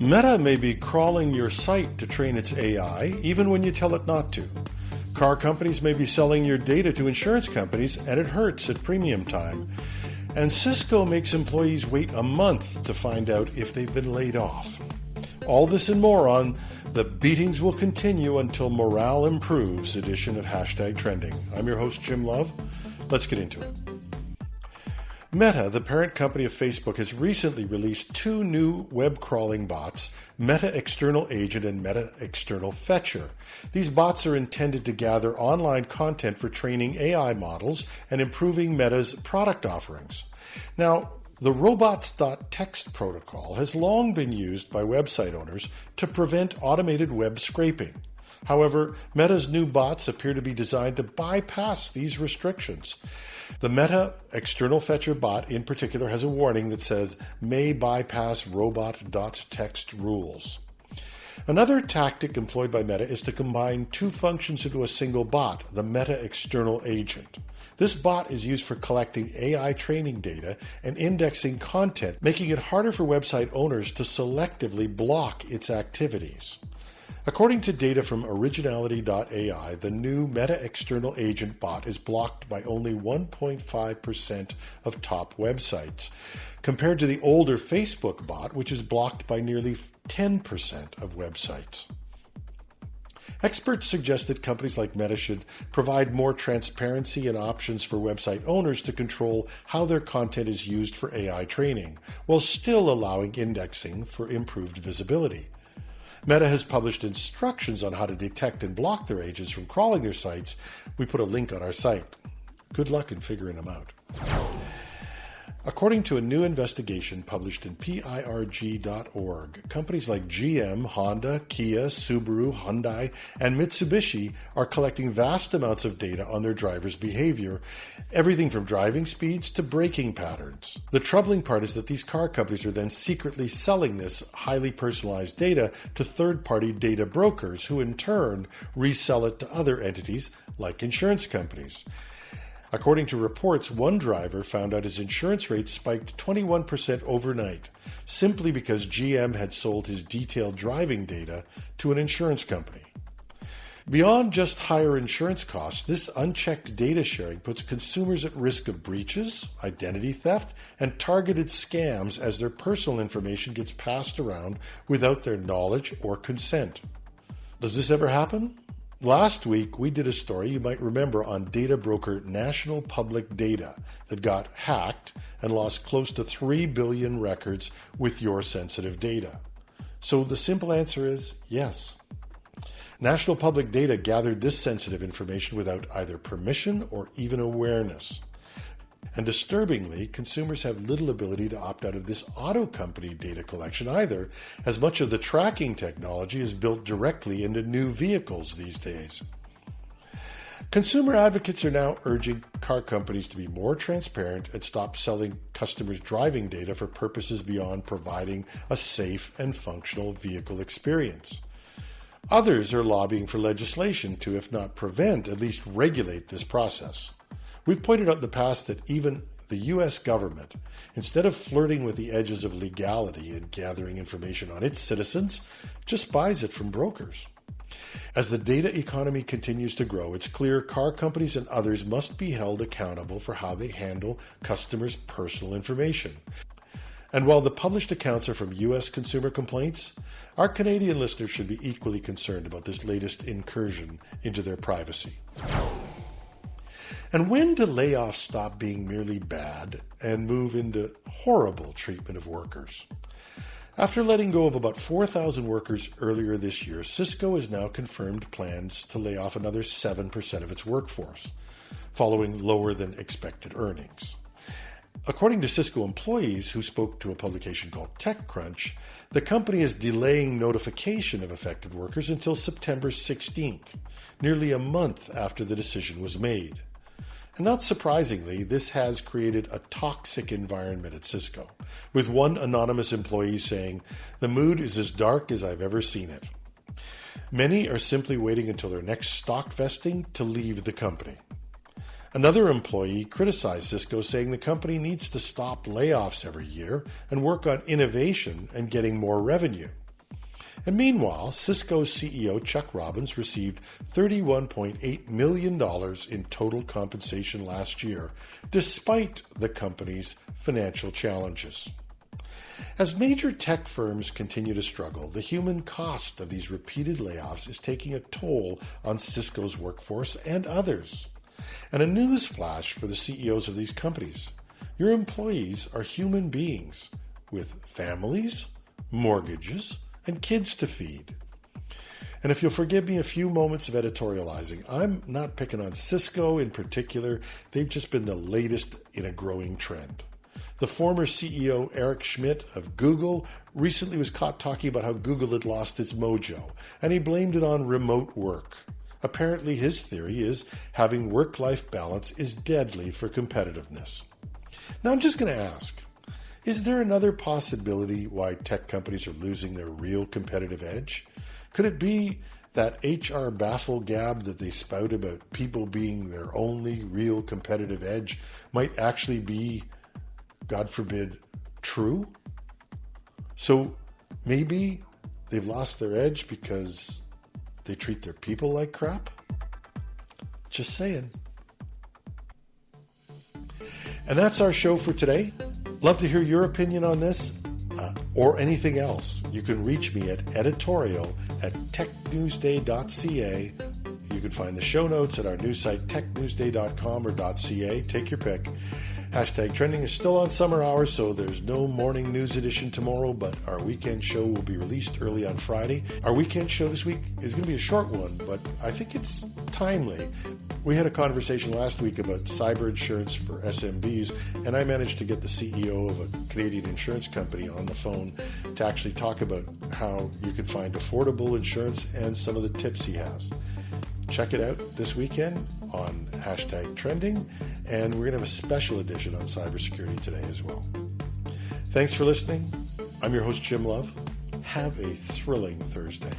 Meta may be crawling your site to train its AI, even when you tell it not to. Car companies may be selling your data to insurance companies, and it hurts at premium time. And Cisco makes employees wait a month to find out if they've been laid off. All this and more on The Beatings Will Continue Until Morale Improves edition of Hashtag Trending. I'm your host, Jim Love. Let's get into it. Meta, the parent company of Facebook, has recently released two new web crawling bots, Meta External Agent and Meta External Fetcher. These bots are intended to gather online content for training AI models and improving Meta's product offerings. Now, the robots.txt protocol has long been used by website owners to prevent automated web scraping. However, Meta's new bots appear to be designed to bypass these restrictions. The Meta External Fetcher bot in particular has a warning that says, may bypass robot.txt rules. Another tactic employed by Meta is to combine two functions into a single bot, the Meta External Agent. This bot is used for collecting AI training data and indexing content, making it harder for website owners to selectively block its activities. According to data from Originality.ai, the new Meta External Agent bot is blocked by only 1.5% of top websites, compared to the older Facebook bot, which is blocked by nearly 10% of websites. Experts suggest that companies like Meta should provide more transparency and options for website owners to control how their content is used for AI training, while still allowing indexing for improved visibility. Meta has published instructions on how to detect and block their agents from crawling their sites. We put a link on our site. Good luck in figuring them out. According to a new investigation published in PIRG.org, companies like GM, Honda, Kia, Subaru, Hyundai, and Mitsubishi are collecting vast amounts of data on their drivers' behavior, everything from driving speeds to braking patterns. The troubling part is that these car companies are then secretly selling this highly personalized data to third-party data brokers who in turn resell it to other entities like insurance companies. According to reports, one driver found out his insurance rate spiked 21% overnight, simply because GM had sold his detailed driving data to an insurance company. Beyond just higher insurance costs, this unchecked data sharing puts consumers at risk of breaches, identity theft, and targeted scams as their personal information gets passed around without their knowledge or consent. Does this ever happen? Last week, we did a story you might remember on data broker National Public Data that got hacked and lost close to 3 billion records with your sensitive data. So the simple answer is yes. National Public Data gathered this sensitive information without either permission or even awareness. And disturbingly, consumers have little ability to opt out of this auto company data collection either, as much of the tracking technology is built directly into new vehicles these days. Consumer advocates are now urging car companies to be more transparent and stop selling customers' driving data for purposes beyond providing a safe and functional vehicle experience. Others are lobbying for legislation to, if not prevent, at least regulate this process. We've pointed out in the past that even the U.S. government, instead of flirting with the edges of legality and gathering information on its citizens, just buys it from brokers. As the data economy continues to grow, it's clear car companies and others must be held accountable for how they handle customers' personal information. And while the published accounts are from U.S. consumer complaints, our Canadian listeners should be equally concerned about this latest incursion into their privacy. And when do layoffs stop being merely bad and move into horrible treatment of workers? After letting go of about 4,000 workers earlier this year, Cisco has now confirmed plans to lay off another 7% of its workforce, following lower than expected earnings. According to Cisco employees who spoke to a publication called TechCrunch, the company is delaying notification of affected workers until September 16th, nearly a month after the decision was made. And not surprisingly, this has created a toxic environment at Cisco, with one anonymous employee saying, "The mood is as dark as I've ever seen it." Many are simply waiting until their next stock vesting to leave the company. Another employee criticized Cisco, saying the company needs to stop layoffs every year and work on innovation and getting more revenue. And meanwhile, Cisco's CEO Chuck Robbins received $31.8 million in total compensation last year, despite the company's financial challenges. As major tech firms continue to struggle, the human cost of these repeated layoffs is taking a toll on Cisco's workforce and others. And a news flash for the CEOs of these companies. Your employees are human beings with families, mortgages, and kids to feed. And if you'll forgive me a few moments of editorializing, I'm not picking on Cisco in particular. They've just been the latest in a growing trend. The former CEO Eric Schmidt of Google recently was caught talking about how Google had lost its mojo, and he blamed it on remote work. Apparently his theory is having work-life balance is deadly for competitiveness. Now I'm just going to ask, is there another possibility why tech companies are losing their real competitive edge? Could it be that HR baffle gab that they spout about people being their only real competitive edge might actually be, God forbid, true? So maybe they've lost their edge because they treat their people like crap? Just saying. And that's our show for today. Love to hear your opinion on this or anything else. You can reach me at editorial at technewsday.ca. You can find the show notes at our news site, technewsday.com or .ca. Take your pick. Hashtag Trending is still on summer hours, so there's no morning news edition tomorrow, but our weekend show will be released early on Friday. Our weekend show this week is going to be a short one, but I think it's timely. We had a conversation last week about cyber insurance for SMBs, and I managed to get the CEO of a Canadian insurance company on the phone to actually talk about how you can find affordable insurance and some of the tips he has. Check it out this weekend on hashtag Trending, and we're going to have a special edition on cybersecurity today as well. Thanks for listening. I'm your host, Jim Love. Have a thrilling Thursday.